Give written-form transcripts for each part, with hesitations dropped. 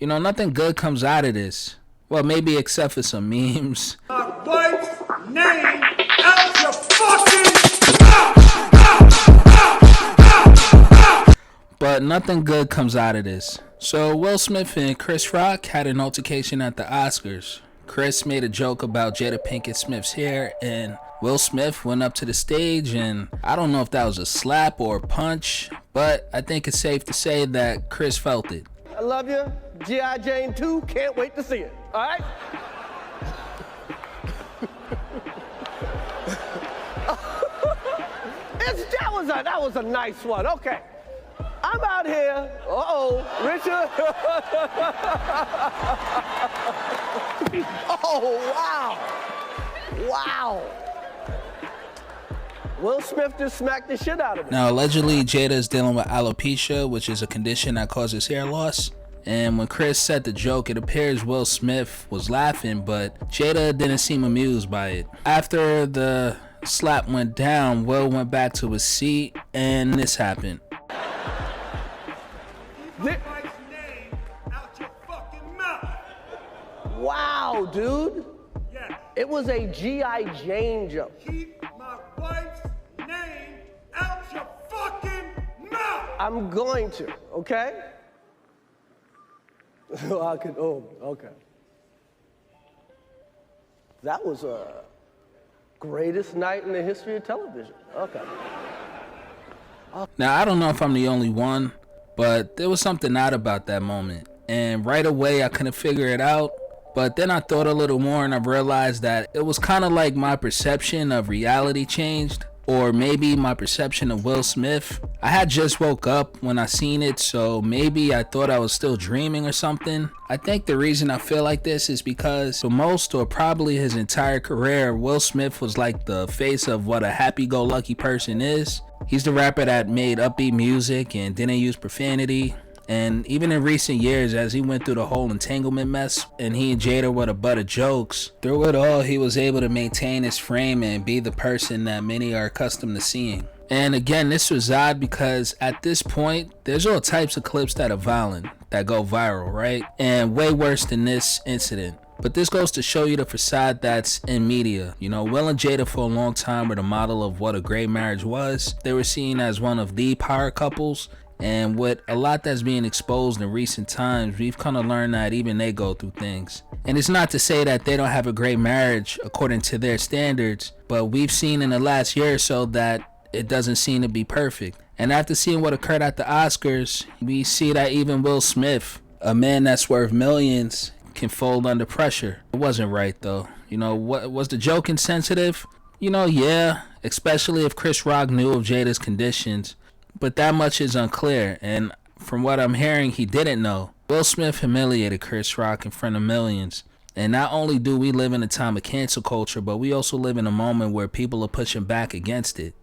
Nothing good comes out of this. Well, maybe except for some memes. My wife's name out your fucking mouth! But nothing good comes out of this. So Will Smith and Chris Rock had an altercation at the Oscars. Chris made a joke about Jada Pinkett Smith's hair, and Will Smith went up to the stage, and I don't know if that was a slap or a punch, but I think it's safe to say that Chris felt it. I love you. G.I. Jane 2, can't wait to see it. All right? that was a nice one. Okay. I'm out here. Richard. Oh, wow. Wow. Will Smith just smacked the shit out of me. Now, allegedly, Jada is dealing with alopecia, which is a condition that causes hair loss. And when Chris said the joke, it appears Will Smith was laughing, but Jada didn't seem amused by it. After the slap went down, Will went back to his seat, and this happened. Keep my wife's name out your fucking mouth! Wow, dude. Yes. It was a G.I. Jane joke. Keep my wife's name out your fucking mouth! I'm going to, okay? Okay. That was a greatest night in the history of television. Okay. Now, I don't know if I'm the only one, but there was something odd about that moment. And right away, I couldn't figure it out. But then I thought a little more and I realized that it was kind of like my perception of reality changed. Or maybe my perception of Will Smith. I had just woke up when I seen it, so maybe I thought I was still dreaming or something. I think the reason I feel like this is because for most or probably his entire career, Will Smith was like the face of what a happy-go-lucky person is. He's the rapper that made upbeat music and didn't use profanity. And even in recent years, as he went through the whole entanglement mess and he and Jada were the butt of jokes, through it all, he was able to maintain his frame and be the person that many are accustomed to seeing. And again, this was odd because at this point, there's all types of clips that are violent, that go viral, right? And way worse than this incident. But this goes to show you the facade that's in media. Will and Jada for a long time were the model of what a great marriage was. They were seen as one of the power couples. And with a lot that's being exposed in recent times, we've kind of learned that even they go through things. And it's not to say that they don't have a great marriage according to their standards, but we've seen in the last year or so that it doesn't seem to be perfect. And after seeing what occurred at the Oscars, we see that even Will Smith, a man that's worth millions, can fold under pressure. It wasn't right though. What was the joke insensitive? Yeah, especially if Chris Rock knew of Jada's conditions. But that much is unclear, and from what I'm hearing, he didn't know. Will Smith humiliated Chris Rock in front of millions. And not only do we live in a time of cancel culture, but we also live in a moment where people are pushing back against it.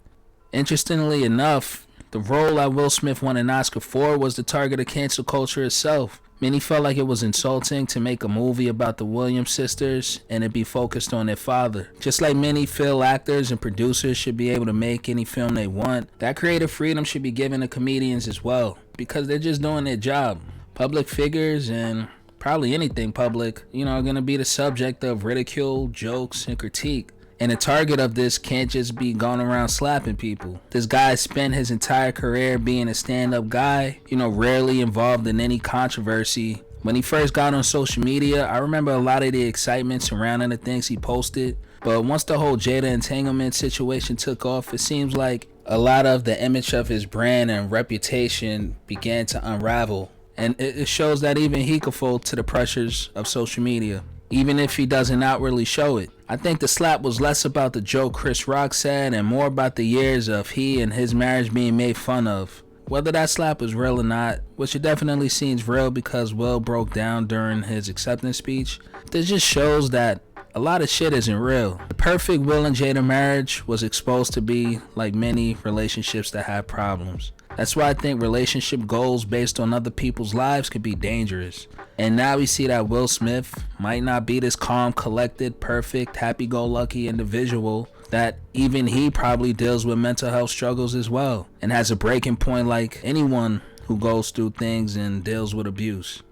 Interestingly enough, the role that Will Smith won an Oscar for was the target of cancel culture itself. Many felt like it was insulting to make a movie about the Williams sisters and it be focused on their father. Just like many feel actors and producers should be able to make any film they want, that creative freedom should be given to comedians as well, because they're just doing their job. Public figures and probably anything public, are going to be the subject of ridicule, jokes, and critique. And the target of this can't just be going around slapping people. This guy spent his entire career being a stand-up guy, rarely involved in any controversy. When he first got on social media, I remember a lot of the excitement surrounding the things he posted. But once the whole Jada entanglement situation took off, it seems like a lot of the image of his brand and reputation began to unravel. And it shows that even he could fold to the pressures of social media, even if he doesn't outwardly show it. I think the slap was less about the joke Chris Rock said and more about the years of he and his marriage being made fun of. Whether that slap was real or not, which it definitely seems real because Will broke down during his acceptance speech, this just shows that a lot of shit isn't real. The perfect Will and Jada marriage was exposed to be like many relationships that have problems. That's why I think relationship goals based on other people's lives could be dangerous. And now we see that Will Smith might not be this calm, collected, perfect, happy-go-lucky individual, that even he probably deals with mental health struggles as well and has a breaking point like anyone who goes through things and deals with abuse.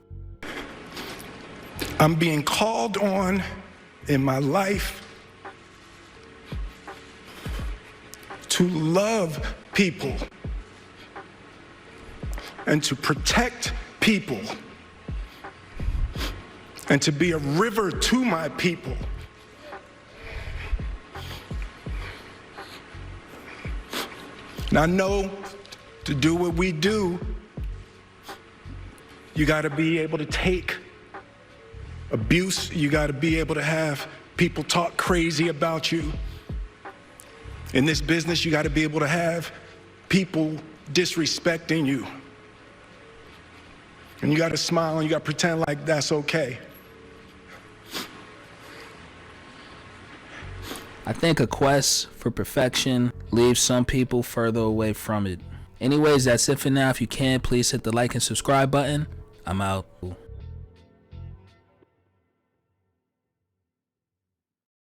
I'm being called on in my life to love people and to protect people and to be a river to my people. And I know to do what we do, you got to be able to take abuse. You got to be able to have people talk crazy about you. In this business, you got to be able to have people disrespecting you. And you got to smile and you got to pretend like that's okay. I think a quest for perfection leaves some people further away from it. Anyways, that's it for now. If you can, please hit the like and subscribe button. I'm out.